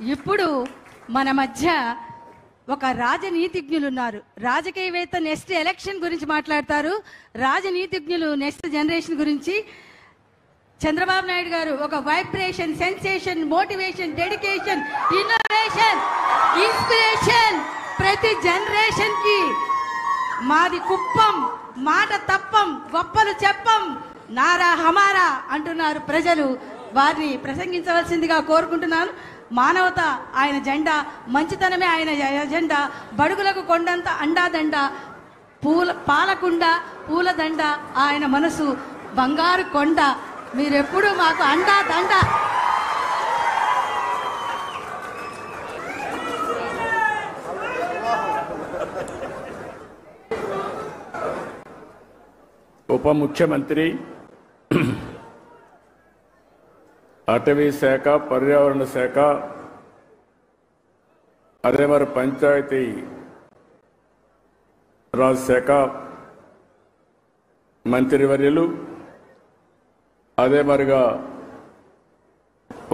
ఇప్పుడు మన మధ్య ఒక రాజనీతిజ్ఞులు ఉన్నారు. రాజకీయవేత్త నెక్స్ట్ ఎలక్షన్ గురించి మాట్లాడతారు. రాజనీతిజ్ఞులు నెక్స్ట్ జనరేషన్ గురించి. చంద్రబాబు నాయుడు గారు ఒక vibration, sensation, motivation, dedication, innovation, inspiration ప్రతి జనరేషన్ కి. మాది కుప్పం, మాట తప్పం, గొప్పలు చెప్పం, నారా హమారా అంటున్నారు ప్రజలు. వారిని ప్రసంగించవలసిందిగా కోరుకుంటున్నాను. మానవత ఆయన జెండా, మంచితనమే ఆయన ఎజెండా, బడుగులకు కొండంత అండాదండ, పాలకుండ పూలదండ ఆయన మనసు బంగారు కొండ. మీరెప్పుడు మాకు అండా దండ. ఉప ముఖ్యమంత్రి, అటవీ శాఖ, పర్యావరణ శాఖ, అదే మరి పంచాయతీ రాజ్ శాఖ మంత్రివర్యులు, అదే మరిగా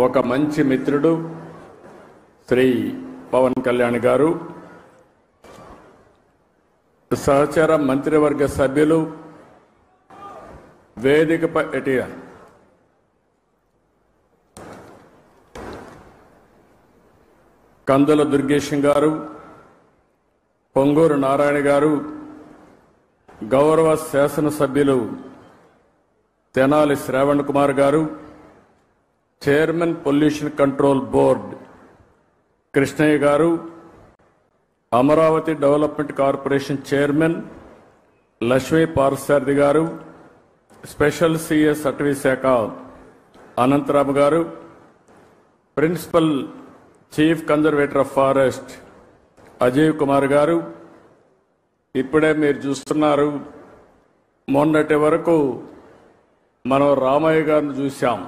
ఒక మంచి మిత్రుడు శ్రీ పవన్ కళ్యాణ్ గారు, సహచర మంత్రివర్గ సభ్యులు, వేదికపై కందుల దుర్గేశం గారు, పొంగూరు నారాయణ గారు, గౌరవ శాసనసభ్యులు Tenali Sravan Kumar garu, chairman pollution control board Krishnaiah garu, Amaravati development corporation chairman Lakshmi Parthasarathi garu, special CS అటవీ శాఖ Anantharamu garu, principal chief conservator of forest Ajay Kumar garu. ఇప్పుడే మీరు చూస్తున్నారు, మొన్నటి వరకు మనం రామయ్య గారిని చూశాం,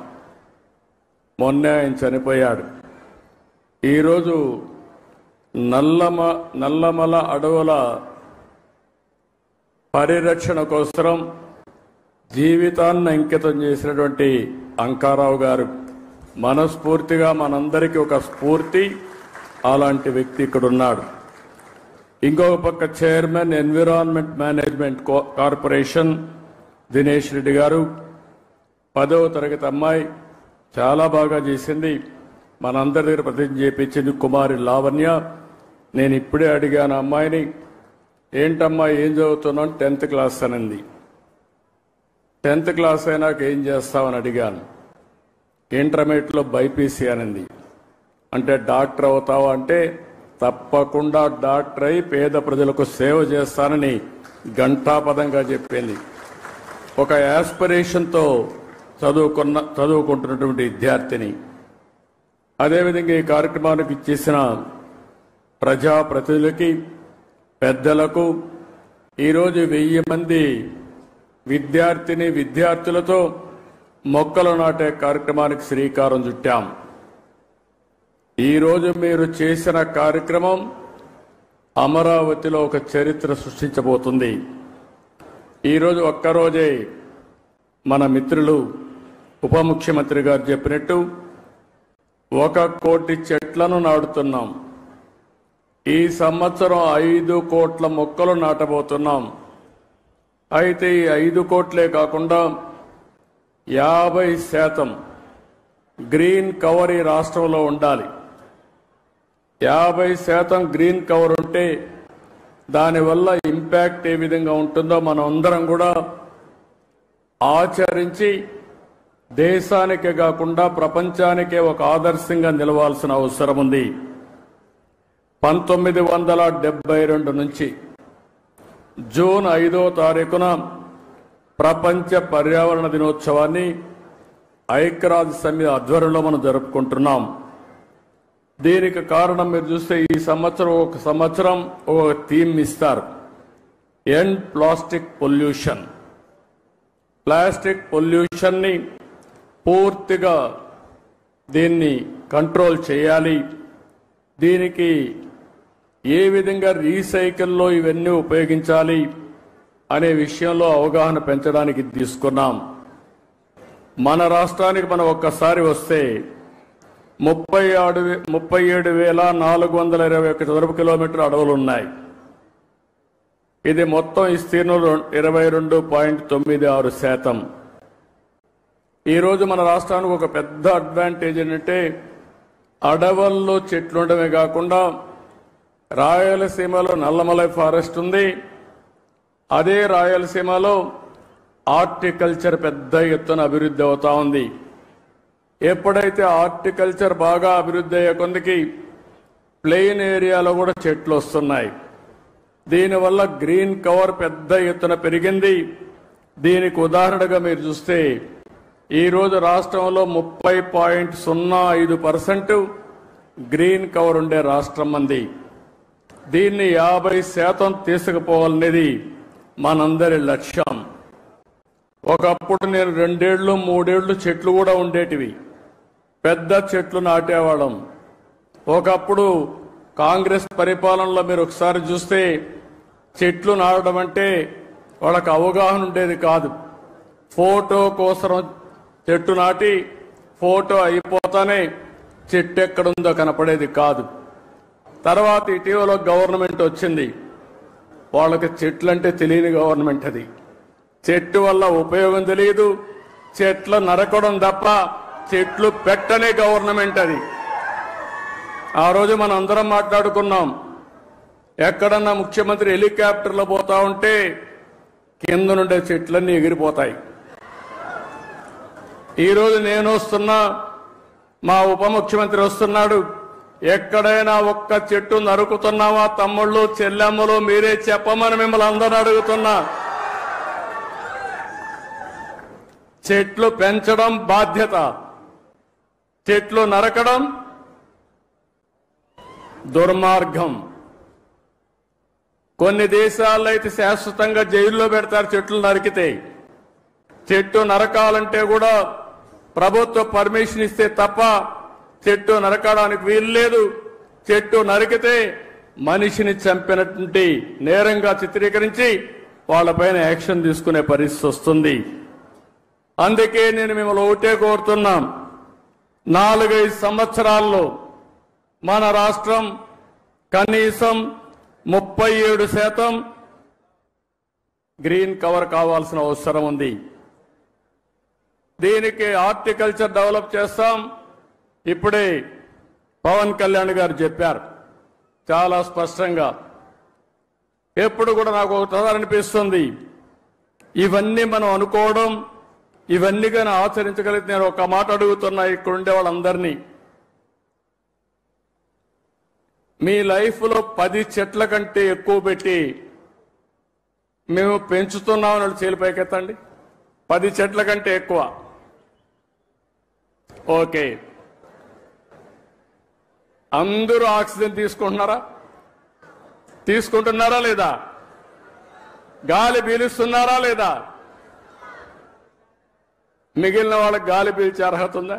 మొన్నే ఆయన చనిపోయాడు. ఈరోజు నల్లమల అడవుల పరిరక్షణ కోసం జీవితాన్ని అంకితం చేసినటువంటి అంకారావు గారు మనస్ఫూర్తిగా మనందరికీ ఒక స్ఫూర్తి. అలాంటి వ్యక్తి ఇక్కడ ఉన్నాడు. ఇంకొక పక్క chairman environment management corporation Dinesh Reddy గారు, 10వ తరగతి అమ్మాయి, చాలా బాగా చేసింది, మనందరి దగ్గర ప్రతిజ్ఞ చేయించింది కుమారి లావణ్య. నేను ఇప్పుడే అడిగాను అమ్మాయిని, ఏంటమ్మా ఏం చదువుతున్నావు? 10th క్లాస్ అనింది. 10th క్లాస్ అయినాక ఏం చేస్తామని అడిగాను. ఇంటర్మీడియట్లో బైపీసీ అనింది. అంటే డాక్టర్ అవుతావా అంటే తప్పకుండా డాక్టర్ అయి పేద ప్రజలకు సేవ చేస్తానని ఘంటాపదంగా చెప్పింది. ఒక యాస్పిరేషన్తో చదువుకుంటున్నటువంటి విద్యార్థిని. అదేవిధంగా ఈ కార్యక్రమానికి ఇచ్చేసిన ప్రజాప్రతినిధులకి, పెద్దలకు, ఈరోజు 1000 మంది విద్యార్థులతో మొక్కలు నాటే కార్యక్రమానికి శ్రీకారం చుట్టాం. ఈరోజు మీరు చేసిన కార్యక్రమం అమరావతిలో ఒక చరిత్ర సృష్టించబోతుంది. ఈరోజు ఒక్కరోజే మన మిత్రులు ఉప ముఖ్యమంత్రి గారు చెప్పినట్టు 1 కోటి చెట్లను నాటుతున్నాం. ఈ సంవత్సరం 5 కోట్ల మొక్కలు నాటబోతున్నాం. అయితే ఈ 5 కోట్లే కాకుండా 50% గ్రీన్ కవర్ ఈ రాష్ట్రంలో ఉండాలి. 50% గ్రీన్ కవర్ ఉంటే దానివల్ల ఇంపాక్ట్ ఏ విధంగా ఉంటుందో మనం అందరం కూడా ఆచరించి దేశానికే కాకుండా ప్రపంచానికే ఒక ఆదర్శంగా నిలవాల్సిన అవసరం ఉంది. 1972 నుంచి జూన్ 5వ తారీఖున ప్రపంచ పర్యావరణ దినోత్సవాన్ని ఐక్యరాజ్య సమితి ఆధ్వర్యంలో మనం జరుపుకుంటున్నాం. దీనికి కారణం మీరు చూస్తే ఈ సంవత్సరం ఒక థీమ్ ఇస్తారు, ఎండ్ ప్లాస్టిక్ పొల్యూషన్. ప్లాస్టిక్ పొల్యూషన్ని పూర్తిగా దీన్ని కంట్రోల్ చేయాలి. దీనికి ఏ విధంగా రీసైకిల్లో ఇవన్నీ ఉపయోగించాలి అనే విషయంలో అవగాహన పెంచడానికి తీసుకున్నాం. మన రాష్ట్రానికి మనం ఒక్కసారి వస్తే 37,421 చదరపు కిలోమీటర్ల అడవులు ఉన్నాయి. ఇది మొత్తం విస్తీర్ణంలో 22.96%. ఈరోజు మన రాష్ట్రానికి ఒక పెద్ద అడ్వాంటేజ్ ఏంటంటే అడవుల్లో చెట్లు ఉండడమే కాకుండా రాయలసీమలో నల్లమలై ఫారెస్ట్ ఉంది. అదే రాయలసీమలో హార్టికల్చర్ పెద్ద ఎత్తున అభివృద్ధి అవుతా ఉంది. ఎప్పుడైతే హార్టికల్చర్ బాగా అభివృద్ధి అయ్యే కొందికి ప్లెయిన్ ఏరియాలో కూడా చెట్లు వస్తున్నాయి. దీనివల్ల గ్రీన్ కవర్ పెద్ద ఎత్తున పెరిగింది. దీనికి ఉదాహరణగా మీరు చూస్తే ఈరోజు రాష్ట్రంలో 30.05% గ్రీన్ కవర్ ఉండే రాష్ట్రం మంది. దీన్ని 50% తీసుకుపోవాలనేది మనందరి లక్ష్యం. ఒకప్పుడు నేను 2 ఏళ్లు 3 ఏళ్లు చెట్లు కూడా ఉండేటివి, పెద్ద చెట్లు నాటేవాళ్ళం. ఒకప్పుడు కాంగ్రెస్ పరిపాలనలో మీరు ఒకసారి చూస్తే చెట్లు నాటడం అంటే వాళ్ళకి అవగాహన ఉండేది కాదు. ఫోటో కోసం చెట్టు నాటి ఫోటో అయిపోతానే చెట్టు ఎక్కడుందో కనపడేది కాదు. తర్వాత ఇటీవల గవర్నమెంట్ వచ్చింది, వాళ్ళకి చెట్లంటే తెలియని గవర్నమెంట్ అది. చెట్టు వల్ల ఉపయోగం తెలియదు, చెట్లు నరకడం తప్ప చెట్లు పెట్టనే గవర్నమెంట్ అది. ఆ రోజు మనం అందరం మాట్లాడుకున్నాం, ఎక్కడన్నా ముఖ్యమంత్రి హెలికాప్టర్లో పోతా ఉంటే కింద నుండే చెట్లన్నీ ఎగిరిపోతాయి. ఈరోజు నేను వస్తున్నా, మా ఉప ముఖ్యమంత్రి వస్తున్నాడు, ఎక్కడైనా ఒక్క చెట్టు నరుకుతున్నావా తమ్ముళ్ళు చెల్లెమ్మలు మీరే చెప్పమని మిమ్మల్ని అందరూ అడుగుతున్నా. చెట్లు పెంచడం బాధ్యత, చెట్లు నరకడం దుర్మార్గం. కొన్ని దేశాల్లో అయితే శాశ్వతంగా జైల్లో పెడతారు చెట్లు నరికితే. చెట్టు నరకాలంటే కూడా ప్రభుత్వ పర్మిషన్ ఇస్తే తప్ప చెట్టు నరకడానికి వీలు లేదు. చెట్టు నరికితే మనిషిని చంపినటువంటి నేరంగా చిత్రీకరించి వాళ్ళపైన యాక్షన్ తీసుకునే పరిస్థితి వస్తుంది. అందుకే నేను మిమ్మల్ని ఒకటే కోరుతున్నాం, 4-5 సంవత్సరాల్లో మన రాష్ట్రం కనీసం 37% గ్రీన్ కవర్ కావాల్సిన అవసరం ఉంది. దీనికి హార్టికల్చర్ డెవలప్ చేస్తాం. ఇప్పుడే పవన్ కళ్యాణ్ గారు చెప్పారు చాలా స్పష్టంగా. ఎప్పుడు కూడా నాకు ఒకసారి అనిపిస్తుంది, ఇవన్నీ మనం అనుకోవడం, ఇవన్నీ కానీ ఆచరించగలిగితే నేను ఒక మాట అడుగుతున్నా ఇక్కడ ఉండే వాళ్ళందరినీ, మీ లైఫ్లో 10 చెట్ల కంటే ఎక్కువ పెట్టి మేము పెంచుతున్నామని చేలిపైకెత్తండి. 10 చెట్ల కంటే ఎక్కువ. ఓకే, అందరూ ఆక్సిజన్ తీసుకుంటున్నారా లేదా? గాలి పీలుస్తున్నారా లేదా? మిగిలిన వాళ్ళకి గాలి పీల్చే అర్హత ఉందా?